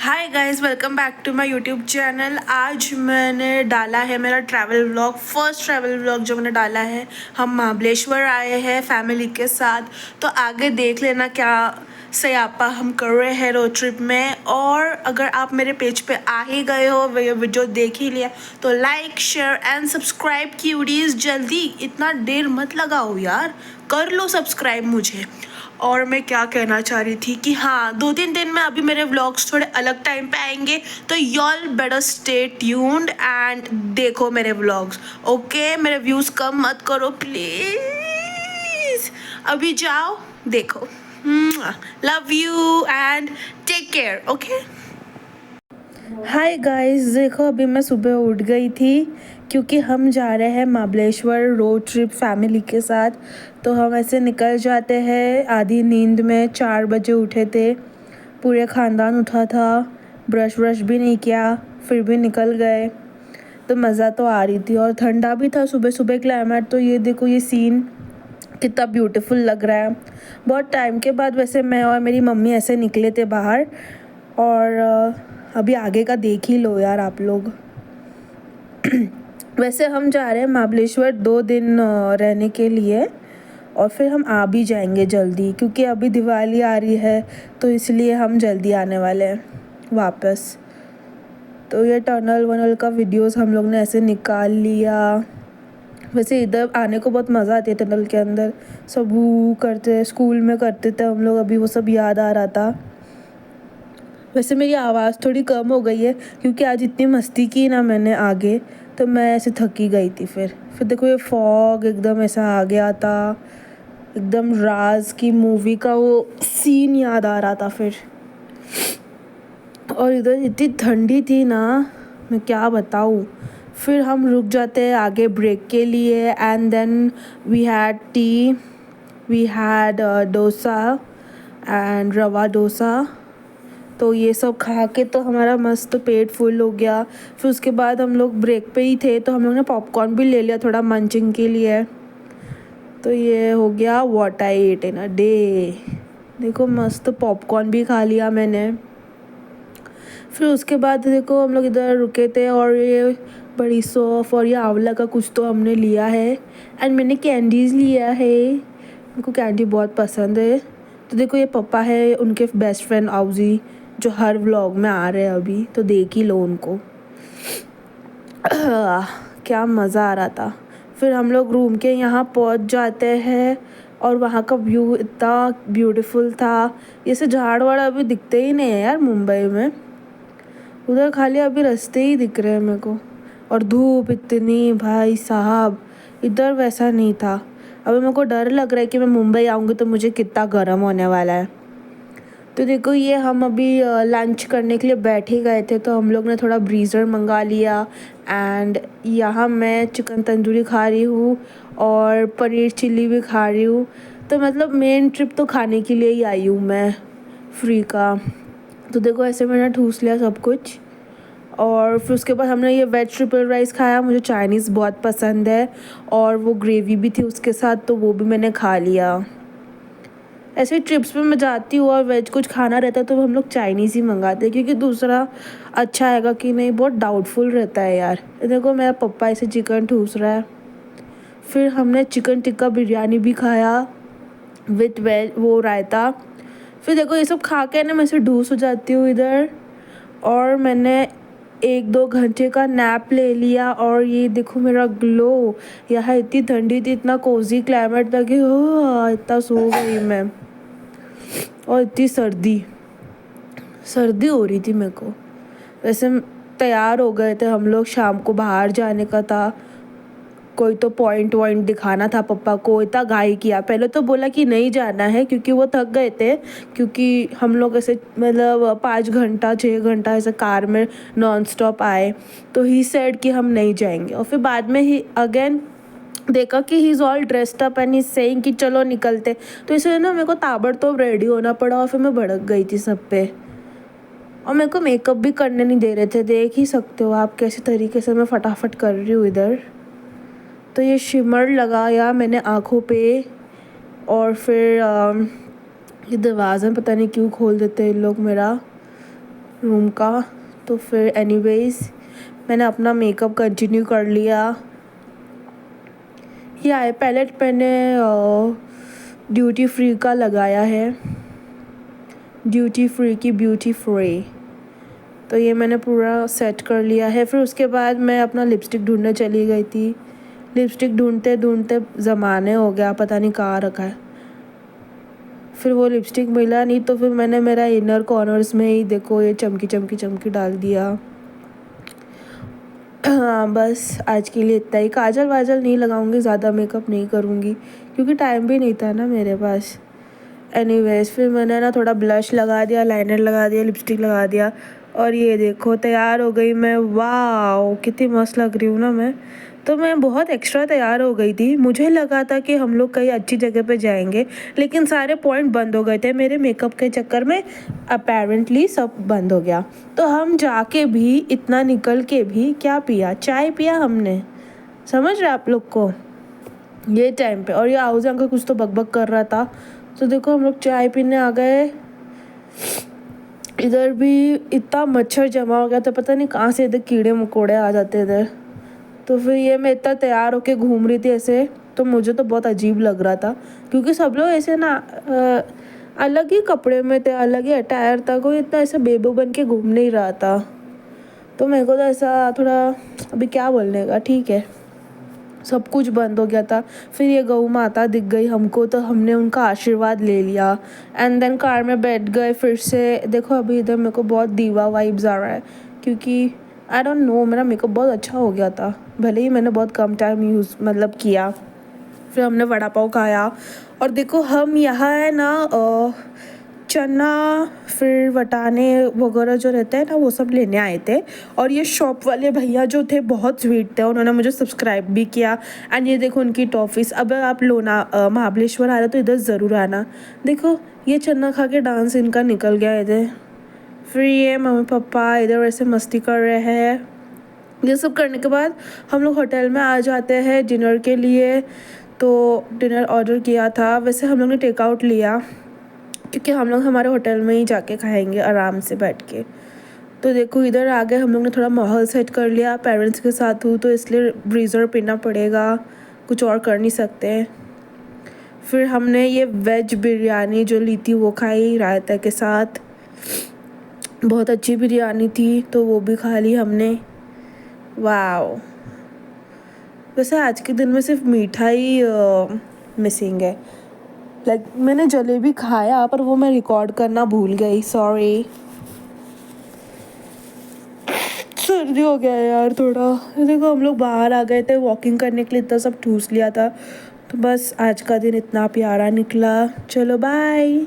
Hi guys, welcome back to my YouTube channel. आज मैंने डाला है मेरा travel vlog, first travel vlog जो मैंने डाला है। हम महाबलेश्वर आए हैं फैमिली के साथ, तो आगे देख लेना क्या सयापा हम कर रहे हैं रोड ट्रिप में। और अगर आप मेरे पेज पे आ ही गए हो, वीडियो देख ही लिया, तो लाइक शेयर एंड सब्सक्राइब क्यूडीज, जल्दी इतना देर मत लगाओ यार, कर लो सब्सक्राइब मुझे। और मैं क्या कहना चाह रही थी कि हाँ, 2-3 दिन में अभी मेरे व्लॉग्स थोड़े अलग टाइम पे आएंगे, तो y'all better stay tuned and देखो मेरे व्लॉग्स। ओके, मेरे व्यूज़ कम मत करो प्लीज़, अभी जाओ देखो। Love you and take care. Okay. Hi guys, देखो अभी मैं सुबह उठ गई थी क्योंकि हम जा रहे हैं महाबलेश्वर रोड ट्रिप फैमिली के साथ। तो हम ऐसे निकल जाते हैं आधी नींद में, 4 बजे उठे थे, पूरे ख़ानदान उठा था, ब्रश भी नहीं किया, फिर भी निकल गए। तो मज़ा तो आ रही थी और ठंडा भी था सुबह सुबह क्लाइमेट। तो ये देखो, ये सीन कितना ब्यूटीफुल लग रहा है। बहुत टाइम के बाद वैसे मैं और मेरी मम्मी ऐसे निकले थे बाहर। और अभी आगे का देख ही लो यार आप लोग। वैसे हम जा रहे हैं महाबलेश्वर 2 दिन रहने के लिए, और फिर हम आ भी जाएंगे जल्दी, क्योंकि अभी दिवाली आ रही है, तो इसलिए हम जल्दी आने वाले हैं वापस। तो ये टनल वनल का वीडियोस हम लोग ने ऐसे निकाल लिया। वैसे इधर आने को बहुत मज़ा आती है टनल के अंदर, सब वो करते, स्कूल में करते थे हम लोग, अभी वो सब याद आ रहा था। वैसे मेरी आवाज़ थोड़ी कम हो गई है क्योंकि आज इतनी मस्ती की ना मैंने आगे, तो मैं ऐसे थकी गई थी। फिर देखो ये फॉग एकदम ऐसा आ गया था, एकदम राज की मूवी का वो सीन याद आ रहा था फिर। और इधर इतनी ठंडी थी ना, मैं क्या बताऊँ। फिर हम रुक जाते हैं आगे ब्रेक के लिए, and then we had tea, we had dosa and rava dosa. तो ये सब खा के तो हमारा मस्त पेट फुल हो गया। फिर उसके बाद हम लोग ब्रेक पे ही थे, तो हम लोग ने पॉपकॉर्न भी ले लिया थोड़ा मंचिंग के लिए। तो ये हो गया what I ate in a day. देखो मस्त पॉपकॉर्न भी खा लिया मैंने। फिर उसके बाद देखो हम लोग इधर रुके थे, और ये बड़ी सौफ और ये आंवला का कुछ तो हमने लिया है, एंड मैंने कैंडीज़ लिया है, मेरे को कैंडी बहुत पसंद है। तो देखो ये पापा है, उनके बेस्ट फ्रेंड आउजी, जो हर व्लॉग में आ रहे हैं अभी, तो देख ही लो उनको। क्या मज़ा आ रहा था। फिर हम लोग रूम के यहाँ पहुँच जाते हैं, और वहाँ का व्यू इतना ब्यूटीफुल था। ये से झाड़ वाड़ अभी दिखते ही नहीं है यार मुंबई में, उधर खाली अभी रास्ते ही दिख रहे हैं मेरे को। और धूप इतनी, भाई साहब, इधर वैसा नहीं था। अभी मेरे को डर लग रहा है कि मैं मुंबई आऊँगी तो मुझे कितना गर्म होने वाला है। तो देखो ये हम अभी लंच करने के लिए बैठ ही गए थे, तो हम लोग ने थोड़ा ब्रीज़र मंगा लिया। एंड यहाँ मैं चिकन तंदूरी खा रही हूँ और पनीर चिल्ली भी खा रही हूँ। तो मतलब मेन ट्रिप तो खाने के लिए ही आई हूँ मैं, फ्री का। तो देखो ऐसे मैंने ठूस लिया सब कुछ। और फिर उसके बाद हमने ये वेज ट्रिपल राइस खाया, मुझे चाइनीज़ बहुत पसंद है, और वो ग्रेवी भी थी उसके साथ, तो वो भी मैंने खा लिया। ऐसे ट्रिप्स पे मैं जाती हूँ और वेज कुछ खाना रहता है तो हम लोग चाइनीज़ ही मंगाते हैं, क्योंकि दूसरा अच्छा आएगा कि नहीं बहुत डाउटफुल रहता है यार। देखो मेरा पप्पा ऐसे चिकन ठूस रहा है। फिर हमने चिकन टिक्का बिरयानी भी खाया विथ वेज वो रायता। फिर देखो ये सब खा के ना मैं ऐसे ढूस हो जाती हूँ इधर, और मैंने 1-2 घंटे का नैप ले लिया। और ये देखो मेरा ग्लो, यहाँ इतनी ठंडी थी, इतना कोजी क्लाइमेट था कि इतना सो गई मैं। और इतनी सर्दी सर्दी हो रही थी मेरे को। वैसे तैयार हो गए थे हम लोग, शाम को बाहर जाने का था, कोई तो पॉइंट वॉइंट दिखाना था पापा को। इतना घाई किया, पहले तो बोला कि नहीं जाना है क्योंकि वो थक गए थे, क्योंकि हम लोग ऐसे मतलब 5 घंटा 6 घंटा ऐसे कार में नॉन स्टॉप आए। तो ही सेड कि हम नहीं जाएंगे, और फिर बाद में ही अगेन देखा कि he is all dressed up and he saying कि चलो निकलते। तो इसलिए ना मेरे को ताबड़तोड़ रेडी होना पड़ा, और फिर मैं भड़क गई थी सब पे। और मेरे को मेकअप भी करने नहीं दे रहे थे, देख ही सकते हो आप कैसे तरीके से मैं फटाफट कर रही हूँ इधर। तो ये शिमर लगाया मैंने आँखों पे। और फिर ये दरवाज़ा पता नहीं क्यों खोल देते हैं इन लोग मेरा। रूम का। तो फिर एनीवेज मैंने अपना मेकअप कंटिन्यू कर लिया। ये आई पैलेट मैंने ड्यूटी फ्री का लगाया है, ड्यूटी फ्री की ब्यूटी फ्री। तो ये मैंने पूरा सेट कर लिया है। फिर उसके बाद मैं अपना लिपस्टिक ढूंढने चली गई थी। लिपस्टिक ढूंढते ढूंढते ज़माने हो गया, पता नहीं कहाँ रखा है। फिर वो लिपस्टिक मिला नहीं, तो फिर मैंने मेरा इनर कॉर्नर्स में ही देखो ये चमकी चमकी चमकी डाल दिया। हाँ बस आज के लिए इतना ही। काजल वाजल नहीं लगाऊंगी, ज़्यादा मेकअप नहीं करूँगी क्योंकि टाइम भी नहीं था ना मेरे पास। एनीवेज फिर मैंने ना थोड़ा ब्लश लगा दिया, लाइनर लगा दिया, लिपस्टिक लगा दिया और ये देखो तैयार हो गई मैं। वाह कितनी मस्त लग रही हूँ ना मैं। तो मैं बहुत एक्स्ट्रा तैयार हो गई थी। मुझे लगा था कि हम लोग कहीं अच्छी जगह पे जाएंगे, लेकिन सारे पॉइंट बंद हो गए थे मेरे मेकअप के चक्कर में। अपेरेंटली सब बंद हो गया। तो हम जाके भी इतना निकल के भी क्या पिया, चाय पिया हमने। समझ रहे आप लोग को ये टाइम पे। और ये आउज अंकल कुछ तो बकबक कर रहा था। तो देखो हम लोग चाय पीने आ गए। इधर भी इतना मच्छर जमा हो गया था, पता नहीं कहाँ से इधर कीड़े मकोड़े आ जाते इधर। तो फिर ये मैं इतना तैयार होके घूम रही थी ऐसे, तो मुझे तो बहुत अजीब लग रहा था क्योंकि सब लोग ऐसे ना अलग ही कपड़े में थे, अलग ही अटायर था, कोई इतना ऐसा बेबू बन के घूम नहीं रहा था। तो मेरे को तो ऐसा थोड़ा अभी क्या बोलने का, ठीक है। सब कुछ बंद हो गया था। फिर ये गऊ माता दिख गई हमको, तो हमने उनका आशीर्वाद ले लिया एंड देन कार में बैठ गए फिर से। देखो अभी इधर मेरे को बहुत दीवा वाइब्स आ रहा है क्योंकि आई डोंट नो मेरा मेकअप बहुत अच्छा हो गया था, भले ही मैंने बहुत कम टाइम यूज़ मतलब किया। फिर हमने वड़ा पाव खाया और देखो हम यहाँ है ना चना फिर वटाने वगैरह जो रहते हैं ना वो सब लेने आए थे। और ये शॉप वाले भैया जो थे बहुत स्वीट थे, उन्होंने मुझे सब्सक्राइब भी किया। एंड ये देखो उनकी टॉफ़ीज़। अब आप महाबलेश्वर आ रहे तो इधर ज़रूर आना। देखो ये चना खा के डांस इनका निकल गया इधर। फिर ये मम्मी पापा इधर वैसे मस्ती कर रहे हैं। ये सब करने के बाद हम लोग होटल में आ जाते हैं डिनर के लिए। तो डिनर ऑर्डर किया था, वैसे हम लोग ने टेकआउट लिया क्योंकि हम लोग हमारे होटल में ही जाके खाएंगे आराम से बैठ के। तो देखो इधर आ गए हम लोग ने, थोड़ा माहौल सेट कर लिया। पेरेंट्स के साथ हूँ तो इसलिए ब्रीज़र पीना पड़ेगा, कुछ और कर नहीं सकते। फिर हमने ये वेज बिरयानी जो ली थी वो खाई रायता के साथ, बहुत अच्छी बिरयानी थी, तो वो भी खा ली हमने। वाओ वैसे आज के दिन में सिर्फ मीठा ही मिसिंग है। लाइक मैंने जलेबी खाया पर वो मैं रिकॉर्ड करना भूल गई, सॉरी। सर्दी हो गया यार थोड़ा। देखो हम लोग बाहर आ गए थे वॉकिंग करने के लिए, इतना सब ठूस लिया था। तो बस आज का दिन इतना प्यारा निकला। चलो बाय।